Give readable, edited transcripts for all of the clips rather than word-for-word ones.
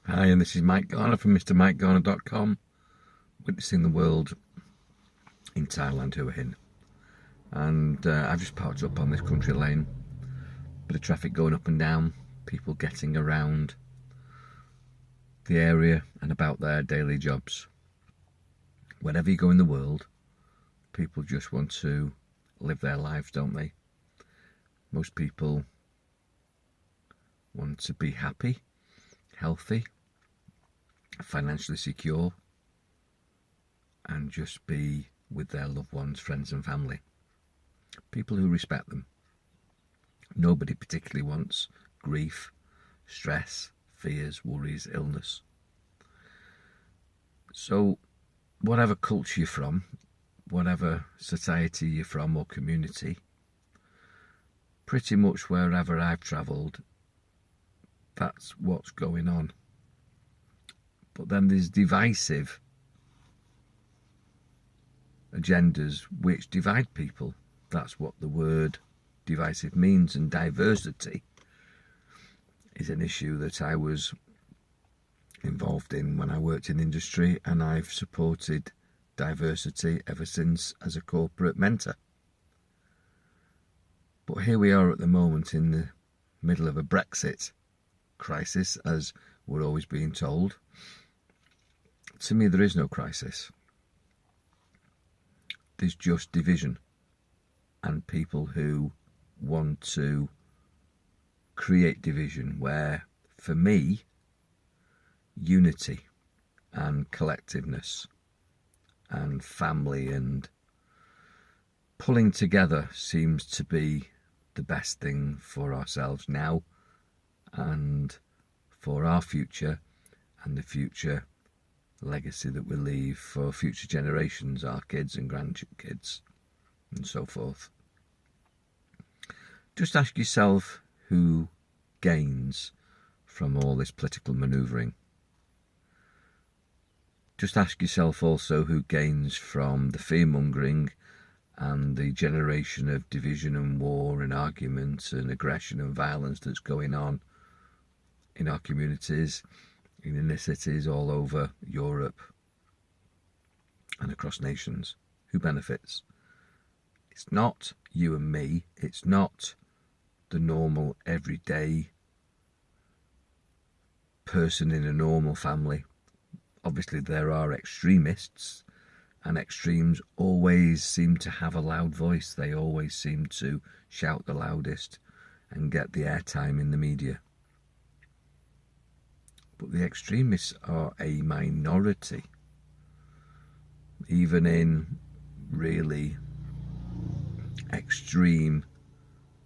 Hi, and this is Mike Garner from MrMikeGarner.com, witnessing the world in Thailand, Hua Hin. And I've just parked up on this country lane, bit of traffic going up and down, people getting around the area and about their daily jobs. Wherever you go in the world, people just want to live their lives, don't they? Most people want to be happy, healthy, financially secure, and just be with their loved ones, friends and family. People who respect them. Nobody particularly wants grief, stress, fears, worries, illness. So whatever culture you're from, whatever society you're from or community, pretty much wherever I've travelled, that's what's going on. But then there's divisive agendas which divide people. That's what the word divisive means, and diversity is an issue that I was involved in when I worked in industry, and I've supported diversity ever since as a corporate mentor. But here we are at the moment in the middle of a Brexit crisis, as we're always being told. To me, there is no crisis. There's just division and people who want to create division, where, for me, unity and collectiveness and family and pulling together seems to be the best thing for ourselves now and for our future and the future legacy that we leave for future generations, our kids and grandkids and so forth. Just ask yourself who gains from all this political manoeuvring. Just ask yourself also who gains from the fear-mongering and the generation of division and war and argument and aggression and violence that's going on in our communities, in inner cities all over Europe and across nations. Who benefits? It's not you and me. It's not the normal, everyday person in a normal family. Obviously, there are extremists, and extremes always seem to have a loud voice. They always seem to shout the loudest and get the airtime in the media. But the extremists are a minority, even in really extreme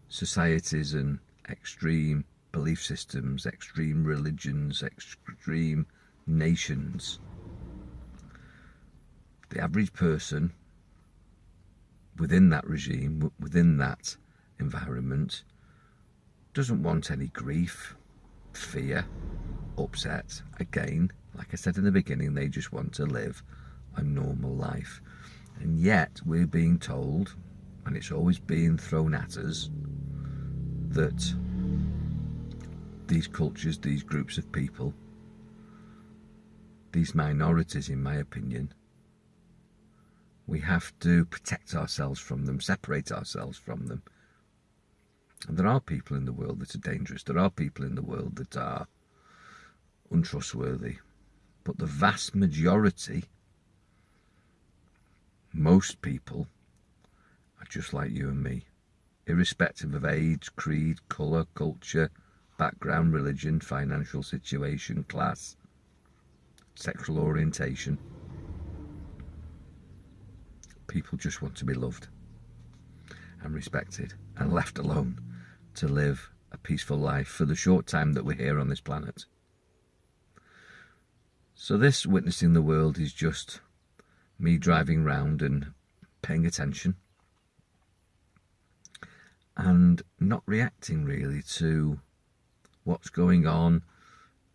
societies and extreme belief systems, extreme religions, extreme nations. The average person within that regime, within that environment, doesn't want any grief, fear, upset. Again, like I said in the beginning, they just want to live a normal life. And yet we're being told, and it's always being thrown at us, that these cultures, these groups of people, these minorities, in my opinion, we have to protect ourselves from them, separate ourselves from them. And there are people in the world that are dangerous. There are people in the world that are untrustworthy. But the vast majority, most people, are just like you and me, irrespective of age, creed, colour, culture, background, religion, financial situation, class, sexual orientation. People just want to be loved and respected and left alone to live a peaceful life for the short time that we're here on this planet. So this witnessing the world is just me driving round and paying attention and not reacting really to what's going on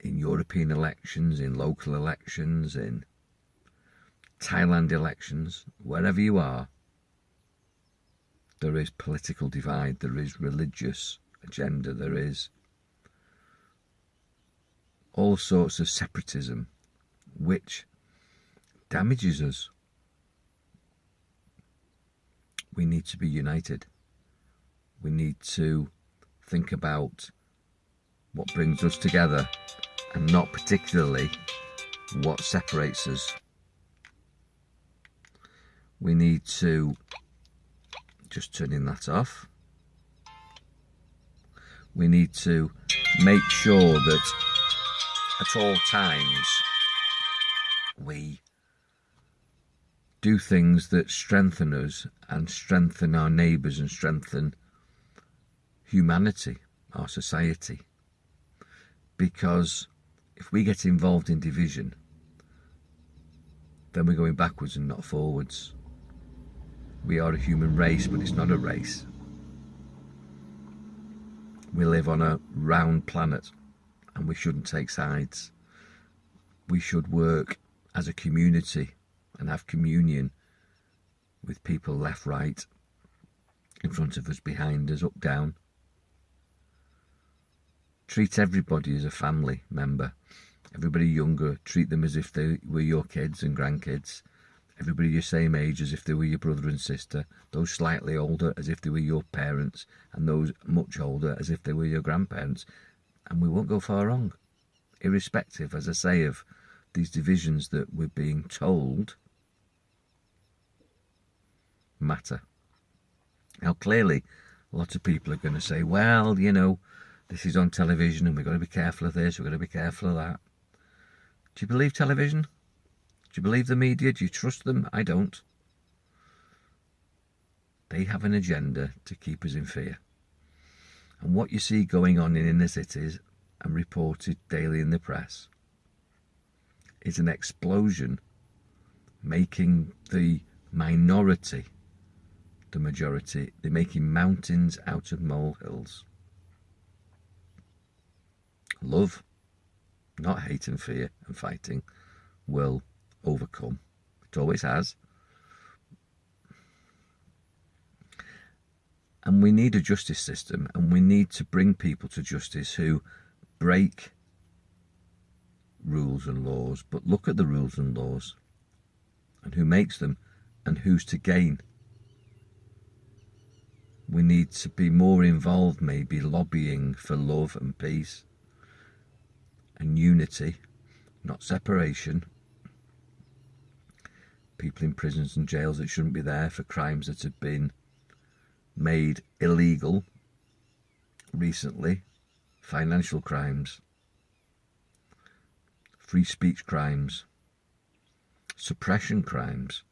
in European elections, in local elections, in Thailand elections. Wherever you are, there is political divide, there is religious agenda, there is all sorts of separatism, which damages us. We need to be united. We need to think about what brings us together and not particularly what separates us. We need to, just turning that off, we need to make sure that at all times we do things that strengthen us and strengthen our neighbours and strengthen humanity, our society. Because if we get involved in division, then we're going backwards and not forwards. We are a human race, but it's not a race. We live on a round planet and we shouldn't take sides. We should work as a community and have communion with people left, right, in front of us, behind us, up, down. Treat everybody as a family member. Everybody younger, treat them as if they were your kids and grandkids. Everybody your same age as if they were your brother and sister. Those slightly older as if they were your parents, and those much older as if they were your grandparents. And we won't go far wrong, irrespective, as I say, of these divisions that we're being told matter. Now, clearly, a lot of people are going to say, well, you know, this is on television and we've got to be careful of this, we've got to be careful of that. Do you believe television? Do you believe the media? Do you trust them? I don't. They have an agenda to keep us in fear. And what you see going on in inner cities and reported daily in the press is an explosion making the minority the majority. They're making mountains out of molehills. Love, not hate and fear and fighting, will overcome. It always has. And we need a justice system, and we need to bring people to justice who break rules and laws, but look at the rules and laws and who makes them and who's to gain. We need to be more involved, maybe lobbying for love and peace and unity, not separation. People in prisons and jails that shouldn't be there for crimes that have been made illegal recently, financial crimes, free speech crimes, suppression crimes,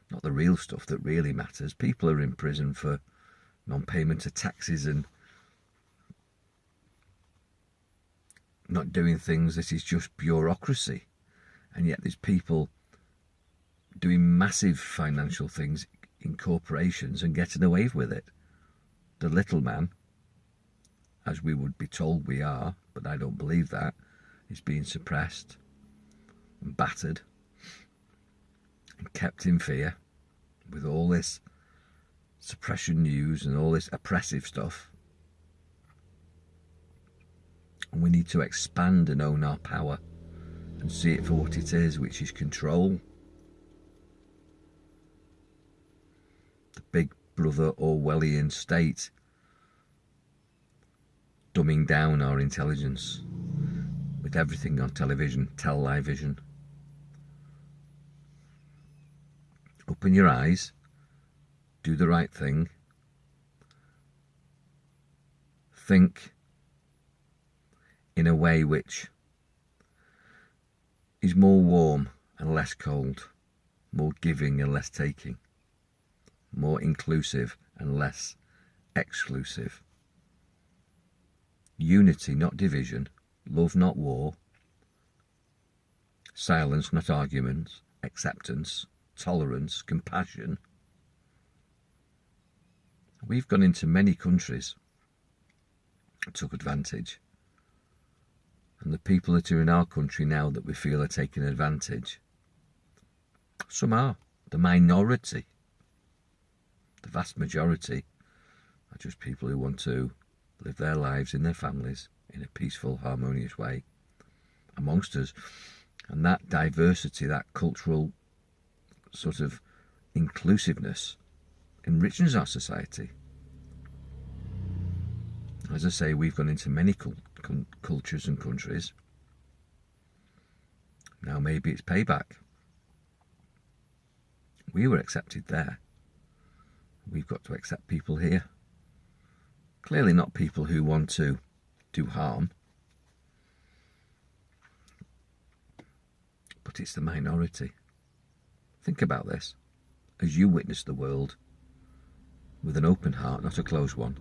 not the real stuff that really matters. People are in prison for non-payment of taxes and not doing things that is just bureaucracy, and yet there's people doing massive financial things in corporations and getting away with it. The little man, as we would be told we are, but I don't believe that, is being suppressed and battered and kept in fear with all this suppression news and all this oppressive stuff. And we need to expand and own our power and see it for what it is, which is control. The big brother Orwellian state dumbing down our intelligence with everything on television, television. Open your eyes, do the right thing, think in a way which is more warm and less cold, more giving and less taking, more inclusive and less exclusive. Unity, not division. Love, not war. Silence, not arguments. Acceptance, tolerance, compassion. We've gone into many countries and took advantage. And the people that are in our country now that we feel are taking advantage, some are. The minority. The vast majority are just people who want to live their lives in their families in a peaceful, harmonious way. amongst us. And that diversity, that cultural sort of inclusiveness, enriches our society. As I say, we've gone into many cultures and countries. Now maybe it's payback. We were accepted there. We've got to accept people here. Clearly not people who want to do harm. But it's the minority. Think about this. As you witness the world with an open heart, not a closed one,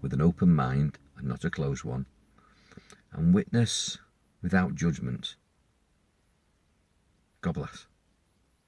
with an open mind and not a closed one, and witness without judgment. God bless.